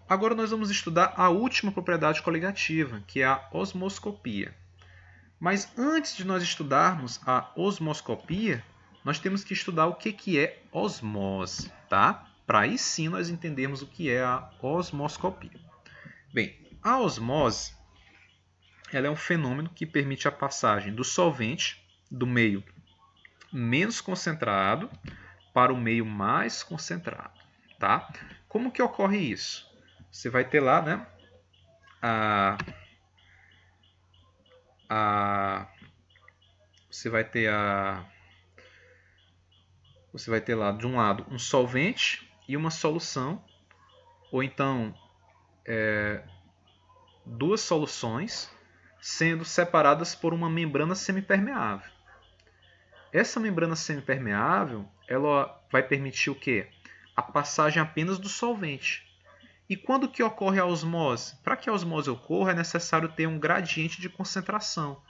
agora nós vamos estudar a última propriedade coligativa, que é a osmoscopia. Mas antes de nós estudarmos a osmoscopia, nós temos que estudar o que é osmose, tá? Para aí sim nós entendermos o que é a osmoscopia. Bem, a osmose ela é um fenômeno que permite a passagem do solvente do meio menos concentrado para o meio mais concentrado, tá? Como que ocorre isso? Você vai ter lá, né, você vai ter lá de um lado um solvente e uma solução, ou então duas soluções sendo separadas por uma membrana semipermeável. Essa membrana semipermeável ela vai permitir o quê? A passagem apenas do solvente. E quando que ocorre a osmose? Para que a osmose ocorra é necessário ter um gradiente de concentração,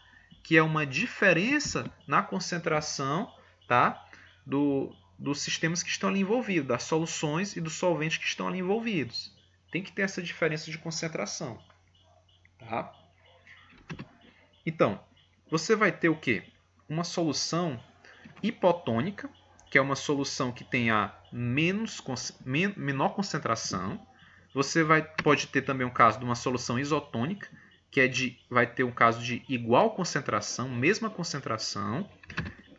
que é uma diferença na concentração, tá, dos sistemas que estão ali envolvidos, das soluções e dos solventes que estão ali envolvidos. Tem que ter essa diferença de concentração. Tá? Então, você vai ter o quê? Uma solução hipotônica, que é uma solução que tem a menor concentração. Você pode ter também um caso de uma solução isotônica, que vai ter um caso de igual concentração, mesma concentração.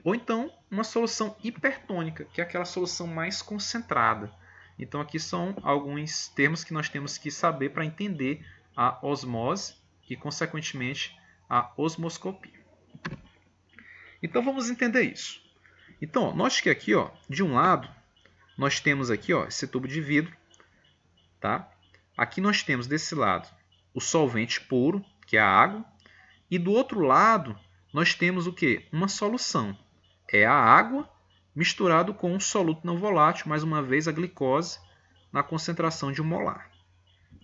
Ou então uma solução hipertônica, que é aquela solução mais concentrada. Então aqui são alguns termos que nós temos que saber para entender a osmose e, consequentemente, a osmoscopia. Então vamos entender isso. Então, note que aqui, de um lado, nós temos aqui esse tubo de vidro. Tá? Aqui nós temos desse lado o solvente puro, que é a água. E do outro lado, nós temos o quê? Uma solução. É a água misturado com um soluto não volátil, mais uma vez a glicose, na concentração de 1 molar.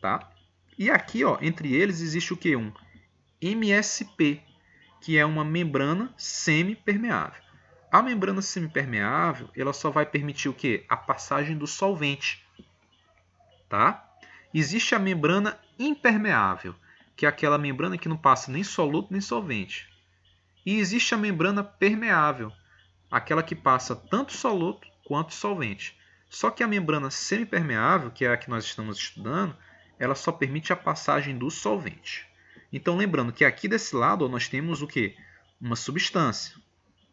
Tá? E aqui, entre eles, existe o quê? Um MSP, que é uma membrana semipermeável. A membrana semipermeável ela só vai permitir o quê? A passagem do solvente. Tá? Existe a membrana impermeável, que é aquela membrana que não passa nem soluto nem solvente. E existe a membrana permeável, aquela que passa tanto soluto quanto solvente. Só que a membrana semipermeável, que é a que nós estamos estudando, ela só permite a passagem do solvente. Então, lembrando que aqui desse lado nós temos o quê? Uma substância,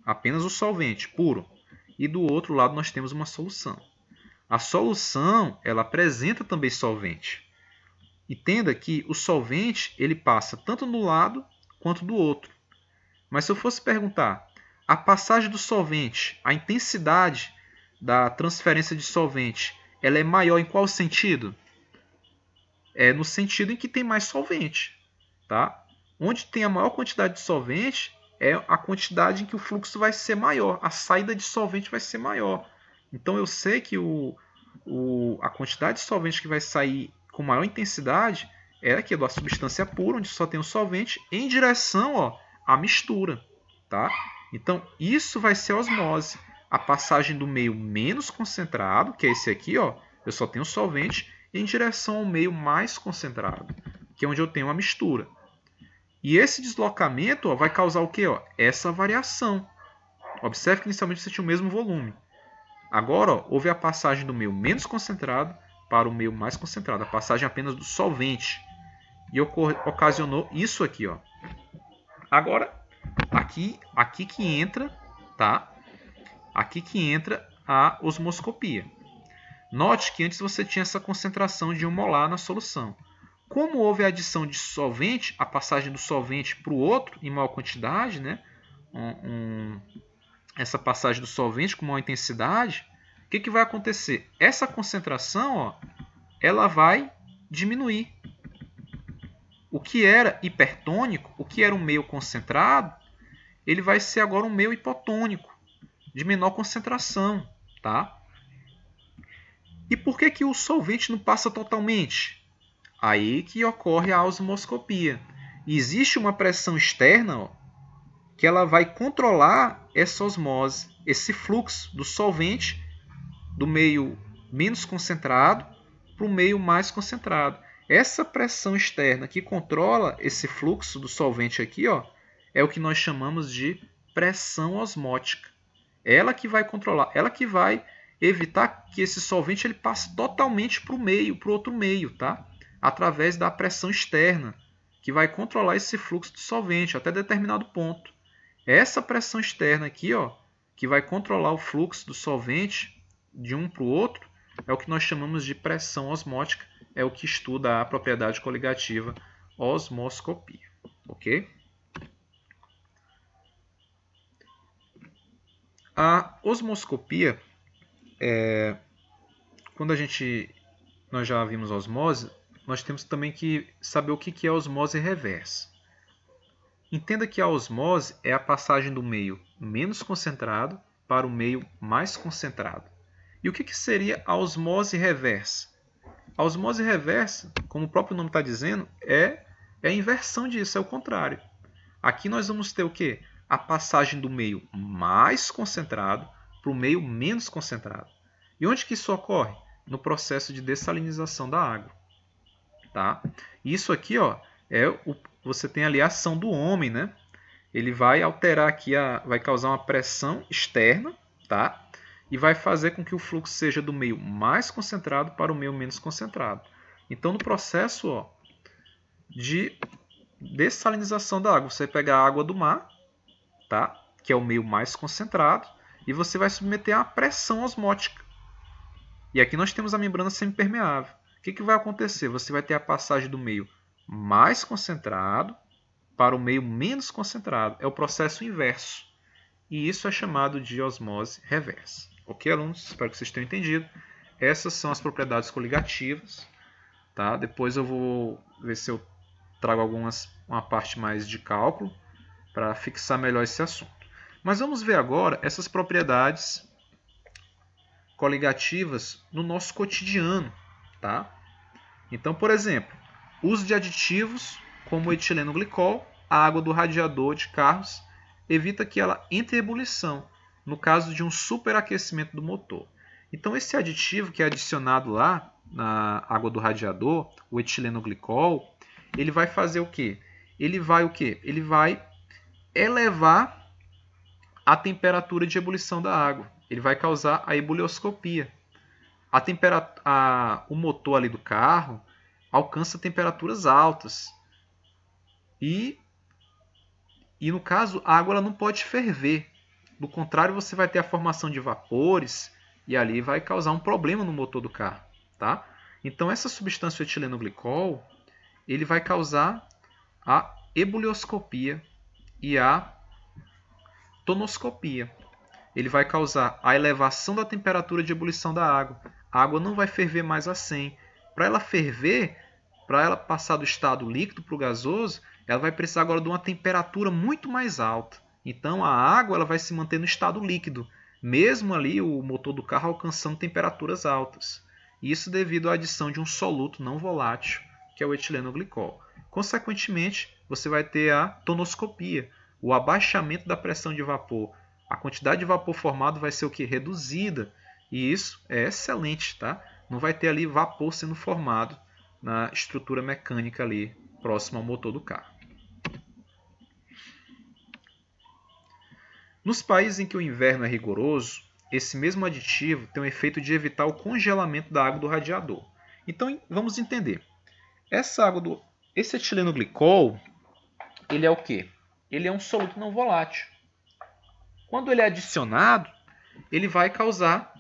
apenas o solvente puro. E do outro lado nós temos uma solução. A solução ela apresenta também solvente. Entenda que o solvente ele passa tanto no lado quanto do outro. Mas se eu fosse perguntar, a passagem do solvente, a intensidade da transferência de solvente, ela é maior em qual sentido? É no sentido em que tem mais solvente. Tá? Onde tem a maior quantidade de solvente é a quantidade em que o fluxo vai ser maior, a saída de solvente vai ser maior. Então eu sei que a quantidade de solvente que vai sair com maior intensidade é aqui da substância pura, onde só tem o solvente, em direção à mistura. Tá? Então isso vai ser a osmose. A passagem do meio menos concentrado, que é esse aqui, eu só tenho solvente, em direção ao meio mais concentrado, que é onde eu tenho a mistura. E esse deslocamento vai causar o quê? Essa variação. Observe que inicialmente você tinha o mesmo volume. Agora, houve a passagem do meio menos concentrado para o meio mais concentrado. A passagem apenas do solvente. E ocasionou isso aqui. Agora, aqui que entra, tá? Aqui que entra a osmoscopia. Note que antes você tinha essa concentração de 1 molar na solução. Como houve a adição de solvente, a passagem do solvente para o outro em maior quantidade, né? Essa passagem do solvente com maior intensidade, o que vai acontecer? Essa concentração ela vai diminuir. O que era hipertônico, o que era um meio concentrado, ele vai ser agora um meio hipotônico, de menor concentração. Tá? E por que o solvente não passa totalmente? Aí que ocorre a osmoscopia. Existe uma pressão externa que ela vai controlar essa osmose, esse fluxo do solvente do meio menos concentrado para o meio mais concentrado. Essa pressão externa que controla esse fluxo do solvente aqui, ó, é o que nós chamamos de pressão osmótica. Ela que vai controlar, ela que vai evitar que esse solvente ele passe totalmente para o meio, para o outro meio, tá? Através da pressão externa, que vai controlar esse fluxo do solvente até determinado ponto. Essa pressão externa aqui, ó, que vai controlar o fluxo do solvente de um para o outro, é o que nós chamamos de pressão osmótica, é o que estuda a propriedade coligativa osmoscopia, ok? A osmoscopia, quando nós já vimos a osmose, nós temos também que saber o que é a osmose reversa. Entenda que a osmose é a passagem do meio menos concentrado para o meio mais concentrado. E o que seria a osmose reversa? A osmose reversa, como o próprio nome está dizendo, é a inversão disso, é o contrário. Aqui nós vamos ter o quê? A passagem do meio mais concentrado para o meio menos concentrado. E onde que isso ocorre? No processo de dessalinização da água. Tá? Isso aqui, ó, você tem ali a ação do homem, né? Ele vai alterar aqui, vai causar uma pressão externa, tá? E vai fazer com que o fluxo seja do meio mais concentrado para o meio menos concentrado. Então, no processo, ó, de dessalinização da água, você vai pegar a água do mar, tá? Que é o meio mais concentrado, e você vai submeter a pressão osmótica. E aqui nós temos a membrana semipermeável. O que vai acontecer? Você vai ter a passagem do meio mais concentrado para o meio menos concentrado. É o processo inverso. E isso é chamado de osmose reversa. Ok, alunos? Espero que vocês tenham entendido. Essas são as propriedades coligativas. Tá? Depois eu vou ver se eu trago uma parte mais de cálculo para fixar melhor esse assunto. Mas vamos ver agora essas propriedades coligativas no nosso cotidiano. Tá? Então, por exemplo, uso de aditivos como o etileno glicol, a água do radiador de carros, evita que ela entre em ebulição, no caso de um superaquecimento do motor. Então, esse aditivo que é adicionado lá na água do radiador, o etileno glicol, ele vai fazer o quê? Ele vai elevar a temperatura de ebulição da água. Ele vai causar a ebulioscopia. O motor ali do carro alcança temperaturas altas. E no caso, a água ela não pode ferver. Do contrário, você vai ter a formação de vapores e ali vai causar um problema no motor do carro. Tá? Então, essa substância, o etileno glicol, ele vai causar a ebulioscopia e a tonoscopia. Ele vai causar a elevação da temperatura de ebulição da água. A água não vai ferver mais a 100. Para ela ferver, para ela passar do estado líquido para o gasoso, ela vai precisar agora de uma temperatura muito mais alta. Então a água ela vai se manter no estado líquido, mesmo ali o motor do carro alcançando temperaturas altas. Isso devido à adição de um soluto não volátil, que é o etileno glicol. Consequentemente, você vai ter a tonoscopia, o abaixamento da pressão de vapor. A quantidade de vapor formado vai ser o que? Reduzida. E isso é excelente, tá? Não vai ter ali vapor sendo formado na estrutura mecânica ali próxima ao motor do carro. Nos países em que o inverno é rigoroso, esse mesmo aditivo tem o efeito de evitar o congelamento da água do radiador. Então, vamos entender. Esse etileno glicol, ele é o quê? Ele é um soluto não volátil. Quando ele é adicionado, ele vai causar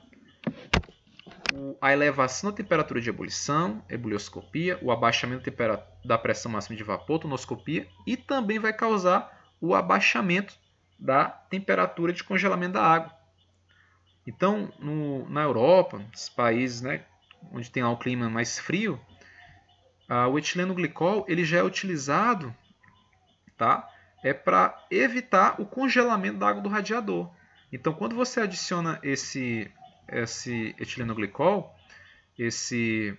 a elevação da temperatura de ebulição, ebulioscopia, o abaixamento da pressão máxima de vapor, tonoscopia, e também vai causar o abaixamento da temperatura de congelamento da água. Então, na Europa, nos países, né, onde tem lá um clima mais frio, o etileno glicol ele já é utilizado, tá? Para evitar o congelamento da água do radiador. Então, quando você adiciona esse etileno glicol, esse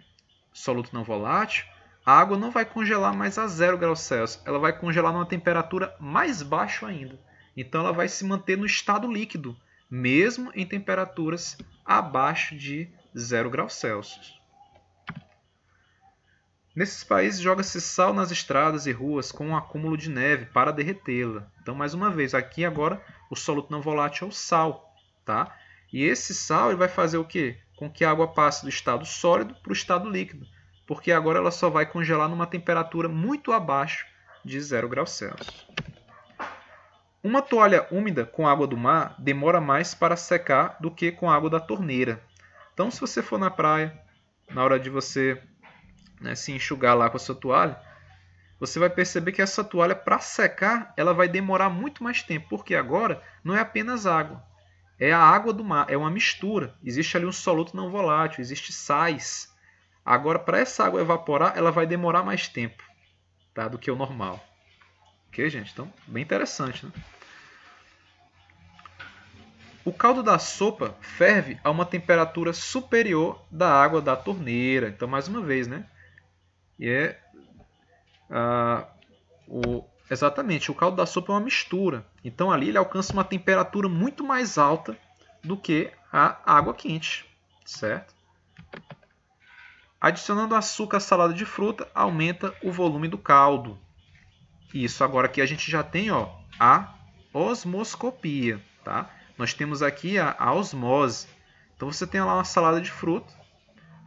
soluto não volátil, a água não vai congelar mais a 0 graus Celsius, ela vai congelar numa temperatura mais baixa ainda. Então ela vai se manter no estado líquido, mesmo em temperaturas abaixo de 0 graus Celsius. Nesses países joga-se sal nas estradas e ruas com um acúmulo de neve para derretê-la. Então, mais uma vez, aqui agora o soluto não volátil é o sal, tá? E esse sal ele vai fazer o quê? Com que a água passe do estado sólido para o estado líquido, porque agora ela só vai congelar numa temperatura muito abaixo de 0 graus Celsius. Uma toalha úmida com água do mar demora mais para secar do que com água da torneira. Então, se você for na praia, na hora de você se enxugar lá com a sua toalha, você vai perceber que essa toalha, para secar, ela vai demorar muito mais tempo, porque agora não é apenas água, é a água do mar, é uma mistura. Existe ali um soluto não volátil, existe sais. Agora, para essa água evaporar, ela vai demorar mais tempo, tá, do que o normal. Ok, gente? Então, bem interessante, né? O caldo da sopa ferve a uma temperatura superior da água da torneira. Então, mais uma vez, né? E é exatamente, o caldo da sopa é uma mistura. Então, ali ele alcança uma temperatura muito mais alta do que a água quente, certo? Adicionando açúcar à salada de fruta, aumenta o volume do caldo. Isso, agora aqui a gente já tem a osmoscopia, tá? Nós temos aqui a osmose. Então você tem lá uma salada de fruta,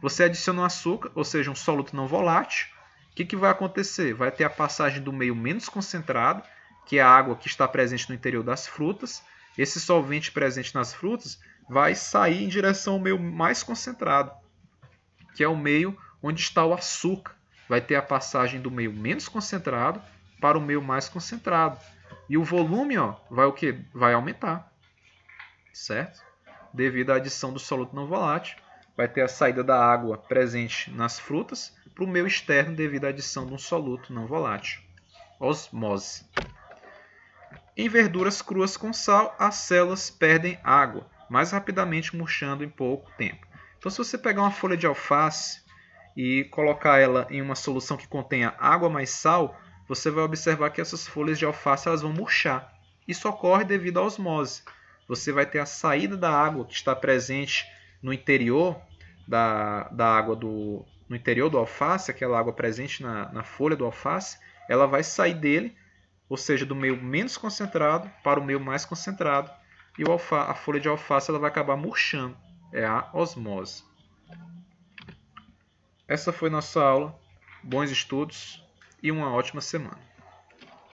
você adiciona um açúcar, ou seja, um soluto não volátil. O que vai acontecer? Vai ter a passagem do meio menos concentrado, que é a água que está presente no interior das frutas. Esse solvente presente nas frutas vai sair em direção ao meio mais concentrado, que é o meio onde está o açúcar. Vai ter a passagem do meio menos concentrado para o meio mais concentrado. E o volume vai o quê? Vai aumentar, certo? Devido à adição do soluto não volátil, vai ter a saída da água presente nas frutas para o meio externo devido à adição de um soluto não volátil. Osmose. Em verduras cruas com sal, as células perdem água, mais rapidamente murchando em pouco tempo. Então, se você pegar uma folha de alface e colocar ela em uma solução que contenha água mais sal, você vai observar que essas folhas de alface elas vão murchar. Isso ocorre devido à osmose. Você vai ter a saída da água que está presente no interior da água no interior do alface, aquela água presente na folha do alface, ela vai sair dele, ou seja, do meio menos concentrado para o meio mais concentrado, e a folha de alface ela vai acabar murchando. É a osmose. Essa foi nossa aula. Bons estudos e uma ótima semana.